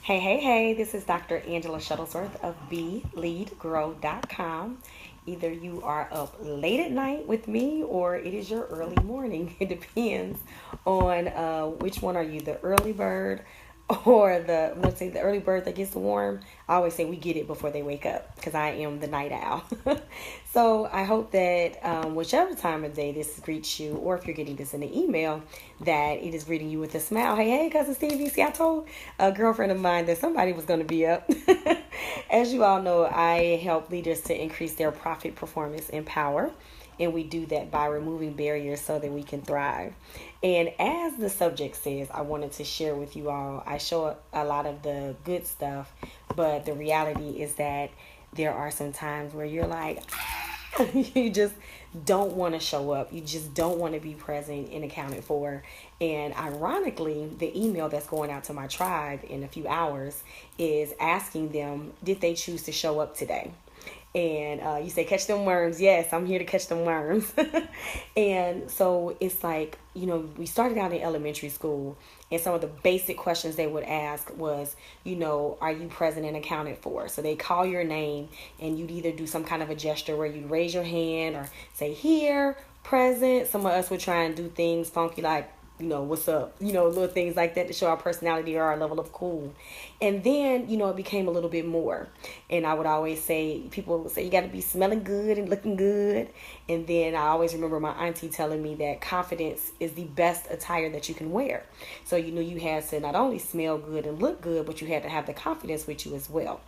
Hey, this is Dr. Angela Shuttlesworth of Be.Lead.Grow.com. Either you are up late at night with me or it is your early morning. It depends on which one are you, the early bird or let's say the early bird that gets warm. I always say we get it before they wake up because I am the night owl. So I hope that whichever time of day this greets you, or if you're getting this in the email, that it is greeting you with a smile. Hey, cousin Stevie, see, I told a girlfriend of mine that somebody was going to be up. As you all know, I help leaders to increase their profit, performance, and power. And we do that by removing barriers so that we can thrive. And as the subject says, I wanted to share with you all, I show a lot of the good stuff, but the reality is that there are some times where you're like, you just don't want to show up. You just don't want to be present and accounted for. And ironically, the email that's going out to my tribe in a few hours is asking them, did they choose to show up today? And you say, catch them worms. Yes, I'm here to catch them worms. And so it's like, we started out in elementary school, and some of the basic questions they would ask was, are you present and accounted for? So they call your name, and you'd either do some kind of a gesture where you'd raise your hand or say, here, present. Some of us would try and do things funky like, what's up, little things like that to show our personality or our level of cool. And then, it became a little bit more. And I would always say, people would say, you got to be smelling good and looking good. And then I always remember my auntie telling me that confidence is the best attire that you can wear. So, you had to not only smell good and look good, but you had to have the confidence with you as well.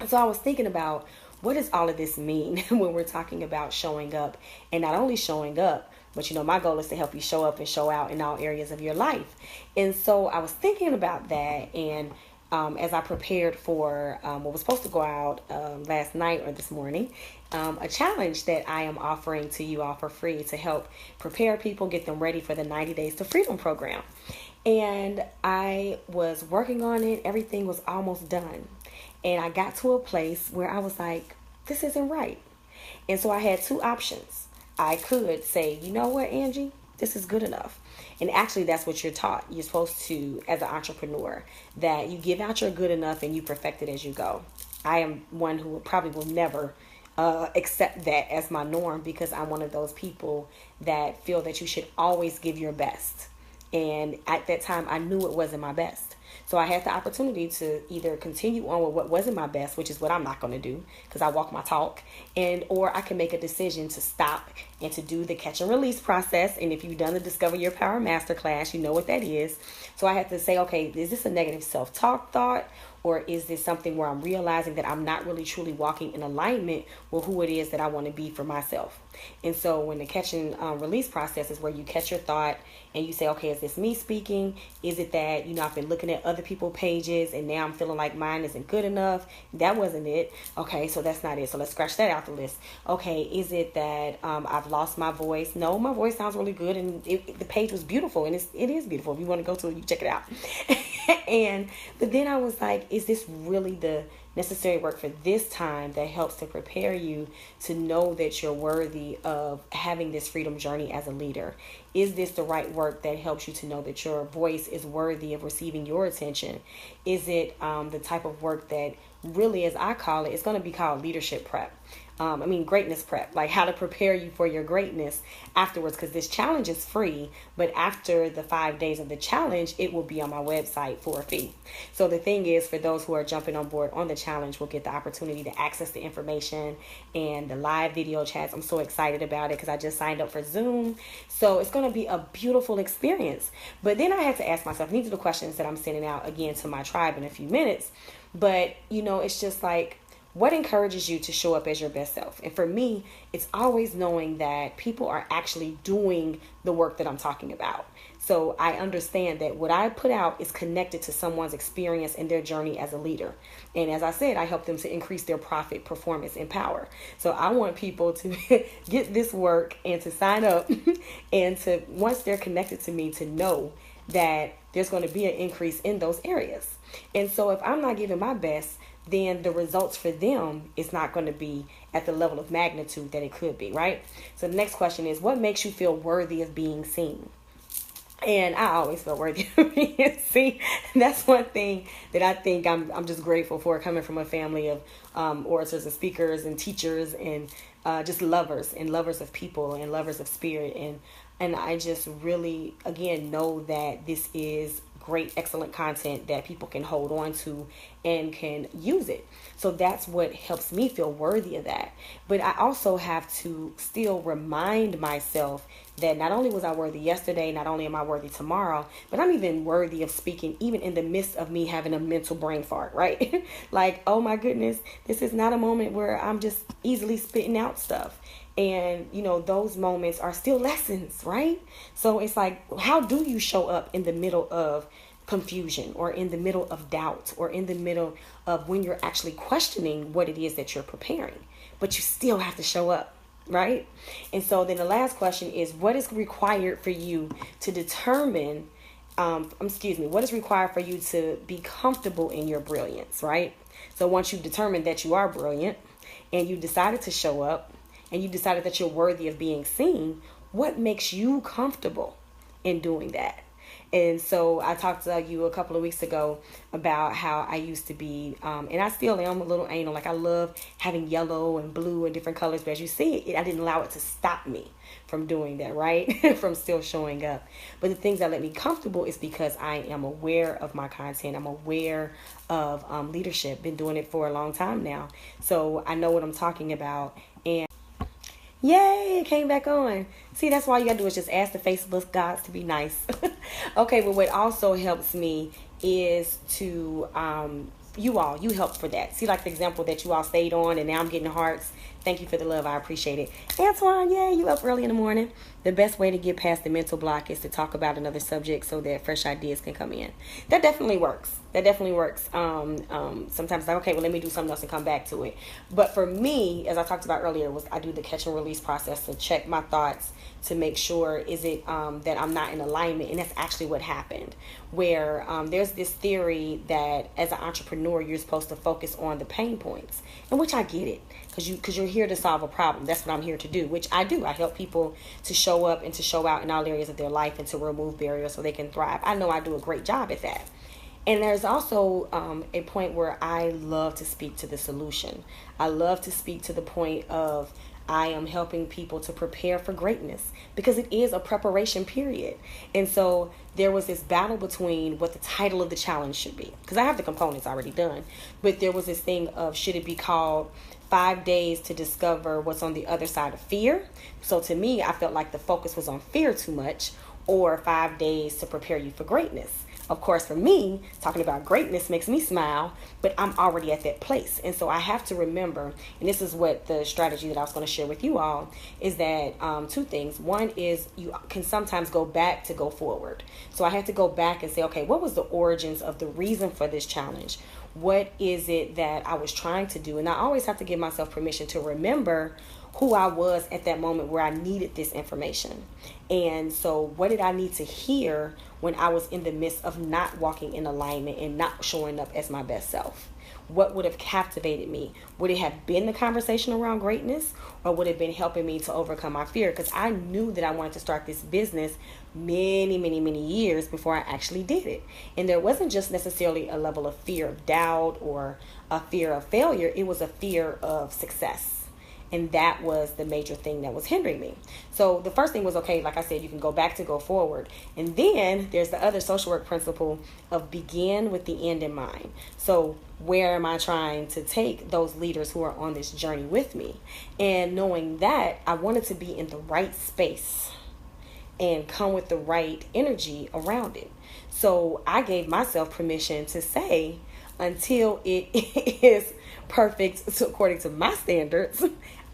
And so I was thinking about, what does all of this mean when we're talking about showing up, and not only showing up, but my goal is to help you show up and show out in all areas of your life. And so I was thinking about that, and as I prepared for what was supposed to go out last night or this morning, a challenge that I am offering to you all for free to help prepare people, get them ready for the 90 Days to Freedom program. And I was working on it. Everything was almost done. And I got to a place where I was like, this isn't right. And so I had two options. I could say, you know what, Angie, this is good enough. And actually, that's what you're taught. You're supposed to, as an entrepreneur, that you give out your good enough and you perfect it as you go. I am one who probably will never accept that as my norm, because I'm one of those people that feel that you should always give your best. And at that time, I knew it wasn't my best. So I had the opportunity to either continue on with what wasn't my best, which is what I'm not going to do because I walk my talk, or I can make a decision to stop and to do the catch and release process. And if you've done the Discover Your Power Masterclass, you know what that is. So I had to say, okay, is this a negative self-talk thought? Or is this something where I'm realizing that I'm not really truly walking in alignment with who it is that I want to be for myself? And so when the catch and release process is where you catch your thought and you say, okay, is this me speaking? Is it that, I've been looking at other people's pages and now I'm feeling like mine isn't good enough? That wasn't it. Okay, so that's not it. So let's scratch that out the list. Okay, is it that I've lost my voice? No, my voice sounds really good, and the page was beautiful, and it is beautiful. If you want to go to it, you check it out. But then I was like, is this really the necessary work for this time that helps to prepare you to know that you're worthy of having this freedom journey as a leader? Is this the right work that helps you to know that your voice is worthy of receiving your attention? Is it the type of work that really, as I call it, it's going to be called leadership prep? Greatness prep, like how to prepare you for your greatness afterwards, because this challenge is free, but after the 5 days of the challenge, it will be on my website for a fee. So the thing is, for those who are jumping on board on the challenge, will get the opportunity to access the information and the live video chats. I'm so excited about it because I just signed up for Zoom. So it's going to be a beautiful experience. But then I had to ask myself, these are the questions that I'm sending out again to my tribe in a few minutes. But, it's just like, what encourages you to show up as your best self? And for me, it's always knowing that people are actually doing the work that I'm talking about. So I understand that what I put out is connected to someone's experience and their journey as a leader. And as I said, I help them to increase their profit, performance, and power. So I want people to get this work and to sign up and to, once they're connected to me, to know that there's going to be an increase in those areas. And so if I'm not giving my best, then the results for them is not going to be at the level of magnitude that it could be, right? So the next question is, what makes you feel worthy of being seen? And I always felt worthy of being seen. That's one thing that I think I'm just grateful for, coming from a family of orators and speakers and teachers and just lovers of people and lovers of spirit. And I just really, again, know that this is great, excellent content that people can hold on to and can use it. So that's what helps me feel worthy of that. But I also have to still remind myself that not only was I worthy yesterday, not only am I worthy tomorrow, but I'm even worthy of speaking, even in the midst of me having a mental brain fart, right? Like, oh my goodness, this is not a moment where I'm just easily spitting out stuff. And, those moments are still lessons, right? So it's like, how do you show up in the middle of confusion, or in the middle of doubt, or in the middle of when you're actually questioning what it is that you're preparing, but you still have to show up, right? And so then the last question is, what is required for you to determine, what is required for you to be comfortable in your brilliance, right? So once you've determined that you are brilliant and you decided to show up and you decided that you're worthy of being seen, what makes you comfortable in doing that? And so I talked to you a couple of weeks ago about how I used to be, and I still am a little anal. Like, I love having yellow and blue and different colors, but as you see, I didn't allow it to stop me from doing that, right? From still showing up. But the things that let me comfortable is because I am aware of my content. I'm aware of leadership. Been doing it for a long time now. So I know what I'm talking about. And yay, it came back on. See, that's why you gotta do is just ask the Facebook gods to be nice. Okay, but what also helps me is to, you helped for that. See, like the example that you all stayed on, and now I'm getting hearts. Thank you for the love. I appreciate it. Antoine, yay, you up early in the morning. The best way to get past the mental block is to talk about another subject so that fresh ideas can come in. That definitely works. Sometimes like, okay, well, let me do something else and come back to it. But for me, as I talked about earlier, I do the catch and release process to check my thoughts, to make sure, is it that I'm not in alignment? And that's actually what happened, where there's this theory that as an entrepreneur, you're supposed to focus on the pain points, and which I get it, because you're here to solve a problem. That's what I'm here to do, which I do. I help people to show up and to show out in all areas of their life and to remove barriers so they can thrive. I know I do a great job at that. And there's also a point where I love to speak to the solution. I love to speak to the point of, I am helping people to prepare for greatness, because it is a preparation period. And so there was this battle between what the title of the challenge should be, because I have the components already done, but there was this thing of, should it be called 5 days to discover what's on the other side of fear? So to me, I felt like the focus was on fear too much, or 5 days to prepare you for greatness. Of course, for me, talking about greatness makes me smile, but I'm already at that place. And so I have to remember, and this is what the strategy that I was going to share with you all, is that two things. One is, you can sometimes go back to go forward. So I had to go back and say, okay, what was the origins of the reason for this challenge? What is it that I was trying to do? And I always have to give myself permission to remember who I was at that moment where I needed this information. And so what did I need to hear when I was in the midst of not walking in alignment and not showing up as my best self? What would have captivated me? Would it have been the conversation around greatness, or would it have been helping me to overcome my fear? Because I knew that I wanted to start this business many, many, many years before I actually did it. And there wasn't just necessarily a level of fear of doubt or a fear of failure. It was a fear of success. And that was the major thing that was hindering me. So the first thing was, okay, like I said, you can go back to go forward. And then there's the other social work principle of begin with the end in mind. So where am I trying to take those leaders who are on this journey with me? And knowing that, I wanted to be in the right space and come with the right energy around it. So I gave myself permission to say, until it is perfect according to my standards,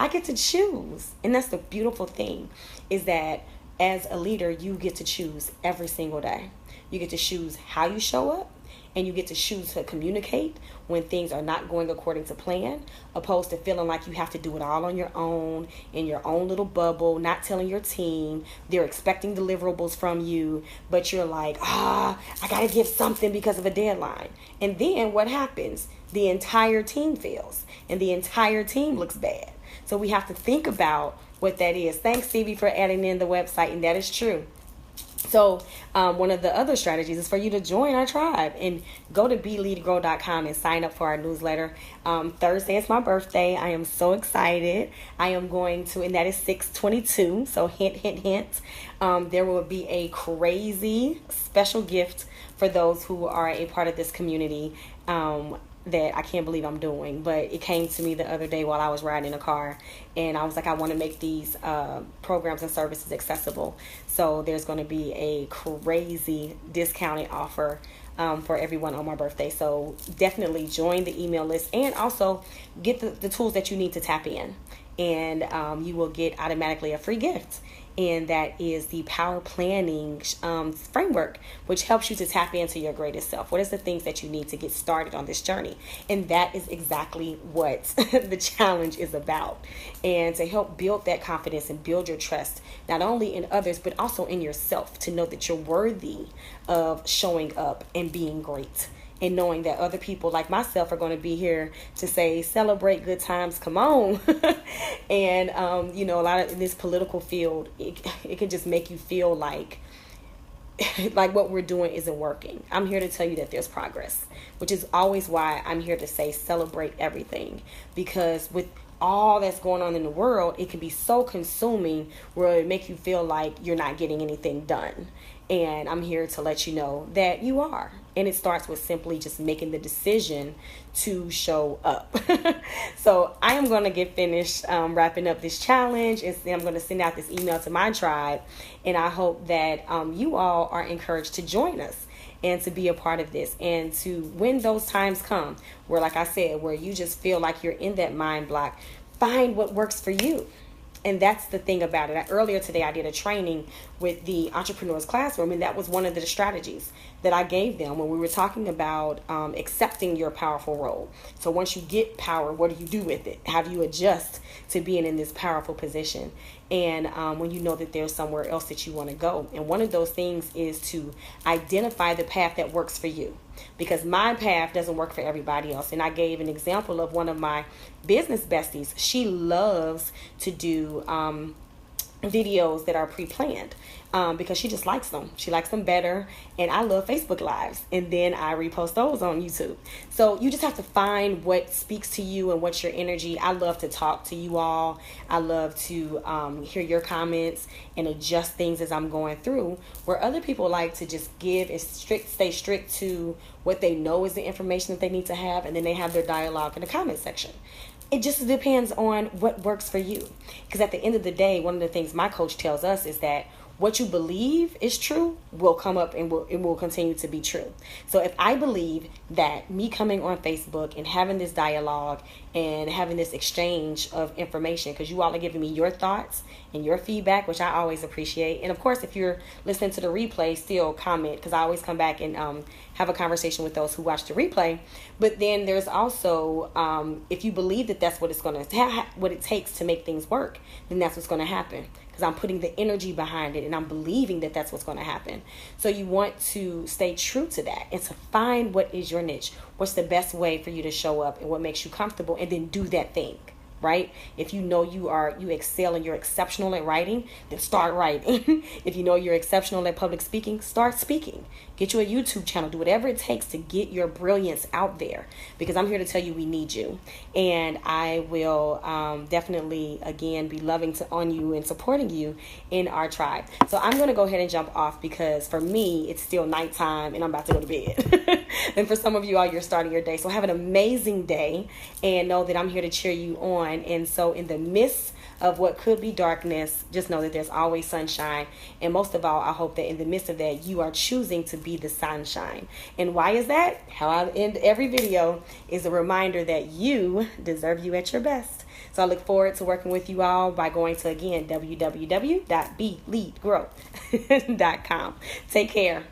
I get to choose. And that's the beautiful thing, is that as a leader, you get to choose every single day. You get to choose how you show up, and you get to choose to communicate when things are not going according to plan, opposed to feeling like you have to do it all on your own, in your own little bubble, not telling your team. They're expecting deliverables from you, but you're like, I got to give something because of a deadline. And then what happens? The entire team fails, and the entire team looks bad. So we have to think about what that is. Thanks, Stevie, for adding in the website, and that is true. So one of the other strategies is for you to join our tribe and go to Be.Lead.Grow.com and sign up for our newsletter. Thursday is my birthday. I am so excited. I am going to, and that is 6/22. So hint, hint, hint. There will be a crazy special gift for those who are a part of this community. That I can't believe I'm doing, but it came to me the other day while I was riding a car, and I was like, I want to make these programs and services accessible. So there's going to be a crazy discounted offer for everyone on my birthday. So definitely join the email list, and also get the tools that you need to tap in, and you will get automatically a free gift. And that is the power planning framework, which helps you to tap into your greatest self. What is the things that you need to get started on this journey? And that is exactly what the challenge is about. And to help build that confidence and build your trust, not only in others, but also in yourself, to know that you're worthy of showing up and being great. And knowing that other people like myself are going to be here to say, celebrate good times, come on. And, a lot of in this political field, it can just make you feel like what we're doing isn't working. I'm here to tell you that there's progress, which is always why I'm here to say celebrate everything. Because with all that's going on in the world, it can be so consuming where it makes you feel like you're not getting anything done. And I'm here to let you know that you are. And it starts with simply just making the decision to show up. So I am going to get finished wrapping up this challenge. And I'm going to send out this email to my tribe. And I hope that you all are encouraged to join us and to be a part of this. And to, when those times come where, like I said, where you just feel like you're in that mind block, find what works for you. And that's the thing about it. Earlier today, I did a training with the Entrepreneurs Classroom, and that was one of the strategies that I gave them when we were talking about accepting your powerful role. So once you get power, what do you do with it? How do you adjust to being in this powerful position? And when you know that there's somewhere else that you want to go. And one of those things is to identify the path that works for you. Because my path doesn't work for everybody else. And I gave an example of one of my business besties. She loves to do videos that are pre-planned because she just likes them. She likes them better. And I love Facebook Lives. And then I repost those on YouTube. So you just have to find what speaks to you and what's your energy. I love to talk to you all. I love to hear your comments and adjust things as I'm going through, where other people like to just give and stay strict to what they know is the information that they need to have. And then they have their dialogue in the comment section. It just depends on what works for you. Because at the end of the day, one of the things my coach tells us is that what you believe is true will come up and it will continue to be true. So if I believe that me coming on Facebook and having this dialogue and having this exchange of information, because you all are giving me your thoughts and your feedback, which I always appreciate. And of course, if you're listening to the replay, still comment, because I always come back and have a conversation with those who watch the replay. But then there's also, if you believe that that's what it's going to what it takes to make things work, then that's what's going to happen. Because I'm putting the energy behind it and I'm believing that that's what's going to happen. So you want to stay true to that and to find what is your niche. What's the best way for you to show up and what makes you comfortable, and then do that thing. Right? If you know you excel and you're exceptional at writing, then start writing. If you know you're exceptional at public speaking, start speaking. Get you a YouTube channel. Do whatever it takes to get your brilliance out there, because I'm here to tell you we need you. And I will definitely, again, be loving on you and supporting you in our tribe. So I'm going to go ahead and jump off, because for me, it's still nighttime and I'm about to go to bed. And for some of you all, you're starting your day. So have an amazing day and know that I'm here to cheer you on. And so in the midst of what could be darkness, just know that there's always sunshine. And most of all, I hope that in the midst of that, you are choosing to be the sunshine. And why is that? How I end every video is a reminder that you deserve you at your best. So I look forward to working with you all by going to, again, www.BeLeadGrow.com. Take care.